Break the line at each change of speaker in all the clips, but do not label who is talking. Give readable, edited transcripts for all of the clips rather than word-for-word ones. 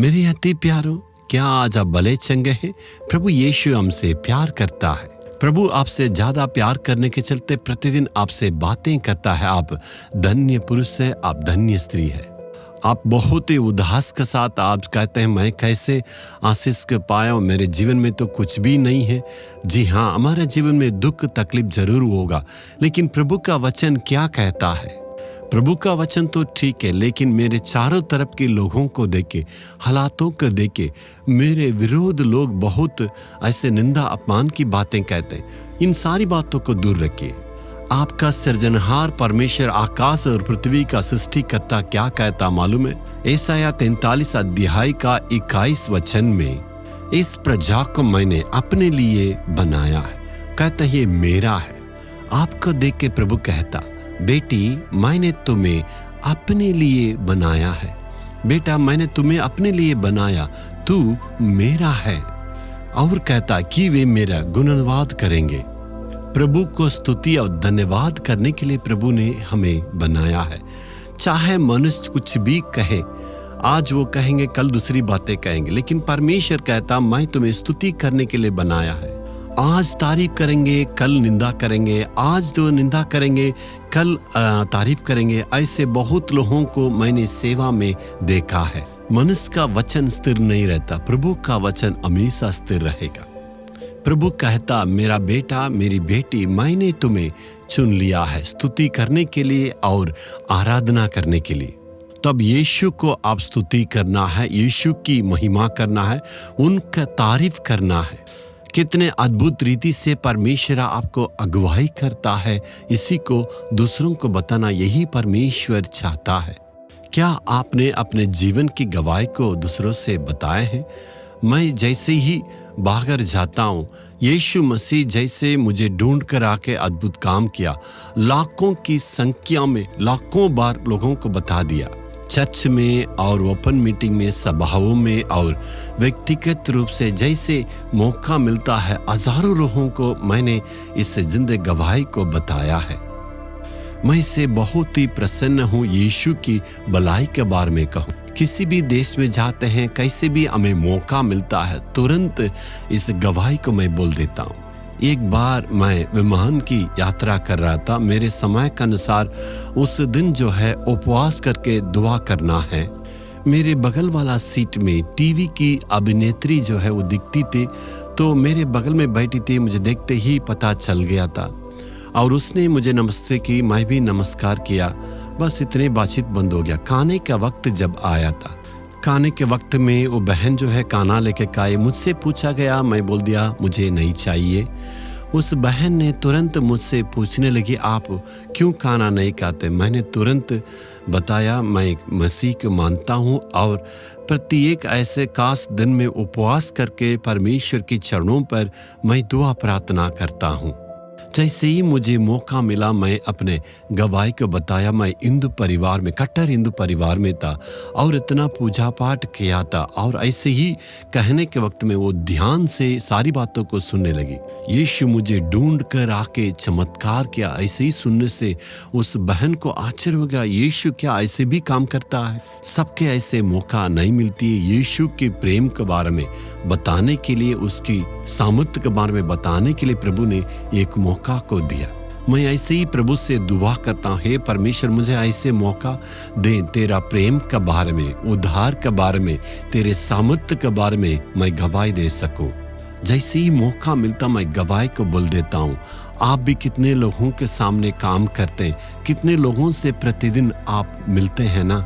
मेरे अति प्यारो, क्या आज आप भले चंगे हैं? प्रभु यीशु हमसे प्यार करता है। प्रभु आपसे ज्यादा प्यार करने के चलते प्रतिदिन आपसे बातें करता है। आप धन्य पुरुष है, आप धन्य स्त्री है। आप बहुत ही उदास के साथ आप कहते हैं, मैं कैसे आशीष के पाया, मेरे जीवन में तो कुछ भी नहीं है। जी हाँ, हमारे जीवन में दुख तकलीफ जरूर होगा, लेकिन प्रभु का वचन क्या कहता है? प्रभु का वचन तो ठीक है, लेकिन मेरे चारों तरफ के लोगों को देखे, हालातों को देखे, मेरे विरोध लोग बहुत ऐसे निंदा अपमान की बातें कहते हैं। इन सारी बातों को दूर रखिए। आपका सृजनहार परमेश्वर आकाश और पृथ्वी का सृष्टिकर्ता क्या कहता मालूम है? यशायाह 43 अध्याय का 21 वचन में, इस प्रजा को मैंने अपने लिए बनाया है। कहता ये मेरा है। आपको देख के प्रभु कहता, बेटी मैंने तुम्हें अपने लिए बनाया है। बेटा मैंने तुम्हें अपने लिए बनाया, तू मेरा है। और कहता कि वे मेरा गुणवाद करेंगे। प्रभु को स्तुति और धन्यवाद करने के लिए प्रभु ने हमें बनाया है। चाहे मनुष्य कुछ भी कहे, आज वो कहेंगे, कल दूसरी बातें कहेंगे, लेकिन परमेश्वर कहता मैं तुम्हें स्तुति करने के लिए बनाया है। आज तारीफ करेंगे, कल निंदा करेंगे, आज तो निंदा करेंगे, कल तारीफ करेंगे। ऐसे बहुत लोगों को मैंने सेवा में देखा है। मनुष्य का वचन स्थिर नहीं रहता, प्रभु का वचन हमेशा स्थिर रहेगा। प्रभु कहता, मेरा बेटा मेरी बेटी, मैंने तुम्हें चुन लिया है स्तुति करने के लिए और आराधना करने के लिए। तब यीशु को आप स्तुति करना है, यीशु की महिमा करना है, उनका तारीफ करना है। कितने अद्भुत रीति से परमेश्वर आपको अगुवाई करता है, इसी को दूसरों को बताना यही परमेश्वर चाहता है। क्या आपने अपने जीवन की गवाही को दूसरों से बताए हैं? मैं जैसे ही बाहर जाता हूँ, यीशु मसीह जैसे मुझे ढूंढ कर आके अद्भुत काम किया, लाखों की संख्या में लाखों बार लोगों को बता दिया। चर्च में और ओपन मीटिंग में, सभाओं में और व्यक्तिगत रूप से जैसे मौका मिलता है, हजारों लोगों को मैंने इस जिंदगी गवाही को बताया है। मैं इससे बहुत ही प्रसन्न हूँ। यीशु की भलाई के बारे में कहूँ, किसी भी देश में जाते हैं, कैसे भी हमें मौका मिलता है, तुरंत इस गवाही को मैं बोल देता हूँ। एक बार मैं विमान की यात्रा कर रहा था। मेरे समय के अनुसार उस दिन जो है उपवास करके दुआ करना है। मेरे बगल वाला सीट में टीवी की अभिनेत्री जो है वो दिखती थी, तो मेरे बगल में बैठी थी। मुझे देखते ही पता चल गया था और उसने मुझे नमस्ते की, मैं भी नमस्कार किया। बस इतने बातचीत बंद हो गया। खाने का वक्त जब आया था, खाने के वक्त में वो बहन जो है खाना लेके खाए, मुझसे पूछा गया, मैं बोल दिया मुझे नहीं चाहिए। उस बहन ने तुरंत मुझसे पूछने लगी, आप क्यों खाना नहीं खाते? मैंने तुरंत बताया, मैं मसीह को मानता हूँ और प्रत्येक ऐसे खास दिन में उपवास करके परमेश्वर के चरणों पर मैं दुआ प्रार्थना करता हूँ। जैसे ही मुझे मौका मिला, मैं अपने गवाही को बताया। मैं हिंदू परिवार में, कट्टर हिंदू परिवार में था और इतना पूजा पाठ किया था। और ऐसे ही कहने के वक्त में वो ध्यान से सारी बातों को सुनने लगी। यीशु मुझे ढूंढ कर आके चमत्कार किया। ऐसे ही सुनने से उस बहन को आश्चर्य हो गया, यीशु क्या ऐसे भी काम करता है? सबके ऐसे मौका नहीं मिलती है। यीशु के प्रेम के बारे में बताने के लिए, उसकी सामर्थ्य के बारे में बताने के लिए प्रभु ने एक मौका को दिया। मैं ऐसे ही प्रभु से दुआ करता हूँ, हे परमेश्वर मुझे ऐसे मौका दे, तेरा प्रेम के बारे में, उद्धार के बारे में, तेरे सामर्थ्य के बारे में मैं गवाही दे सकूं। जैसे ही मौका मिलता मैं गवाही को बोल देता हूँ। आप भी कितने लोगों के सामने काम करते हैं, कितने लोगों से प्रतिदिन आप मिलते हैं ना।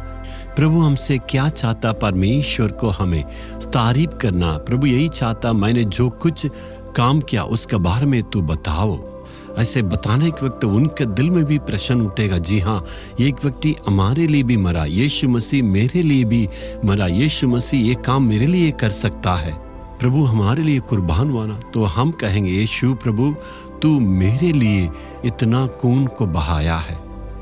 प्रभु हमसे क्या चाहता? परमेश्वर को हमें तारीफ करना। प्रभु यही चाहता, मैंने जो कुछ काम किया उसके बारे में तू बताओ। ऐसे बताने के वक्त उनके दिल में भी प्रश्न उठेगा, जी हाँ, एक व्यक्ति हमारे लिए भी मरा, यीशु मसीह मेरे लिए भी मरा, यीशु मसीह ये काम मेरे लिए कर सकता है, प्रभु हमारे लिए कुर्बान हुआ ना। तो हम कहेंगे, यीशु प्रभु तू मेरे लिए इतना खून को बहाया है,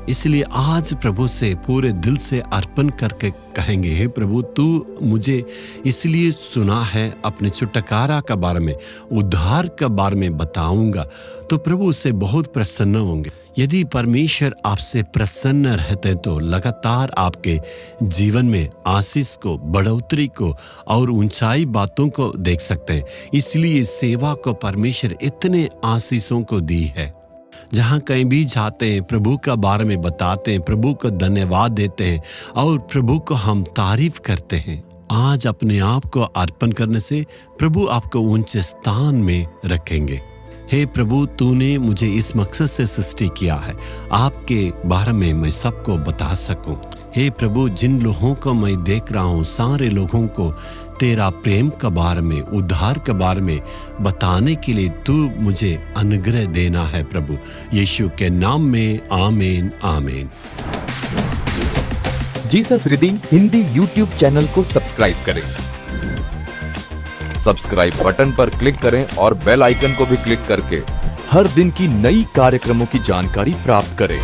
इसलिए आज प्रभु से पूरे दिल से अर्पण करके कहेंगे, हे प्रभु, तू मुझे इसलिए सुना है, अपने छुटकारा के बारे में, उद्धार के बारे में बताऊंगा, तो प्रभु उससे बहुत प्रसन्न होंगे। यदि परमेश्वर आपसे प्रसन्न रहते तो लगातार आपके जीवन में आशीष को, बढ़ोतरी को और ऊंचाई बातों को देख सकते हैं। इसलिए सेवा को परमेश्वर इतने आशीषों को दी है। जहाँ कहीं भी जाते हैं प्रभु का बारे में बताते हैं, प्रभु को धन्यवाद देते हैं और प्रभु को हम तारीफ करते हैं। आज अपने आप को अर्पण करने से प्रभु आपको ऊंचे स्थान में रखेंगे। हे प्रभु, तूने मुझे इस मकसद से सृष्टि किया है, आपके बारे में मैं सबको बता सकूं। हे प्रभु, जिन लोगों को मैं देख रहा हूँ, सारे लोगों को तेरा प्रेम के बारे में, उद्धार के बारे में बताने के लिए तू मुझे अनुग्रह देना है प्रभु। यीशु के नाम में आमीन, आमीन।
Jesus redeem Hindi YouTube channel को सब्सक्राइब करें। सब्सक्राइब बटन पर क्लिक करें और बेल आइकन को भी क्लिक करके हर दिन की नई कार्यक्रमों की जानकारी प्राप्त करें।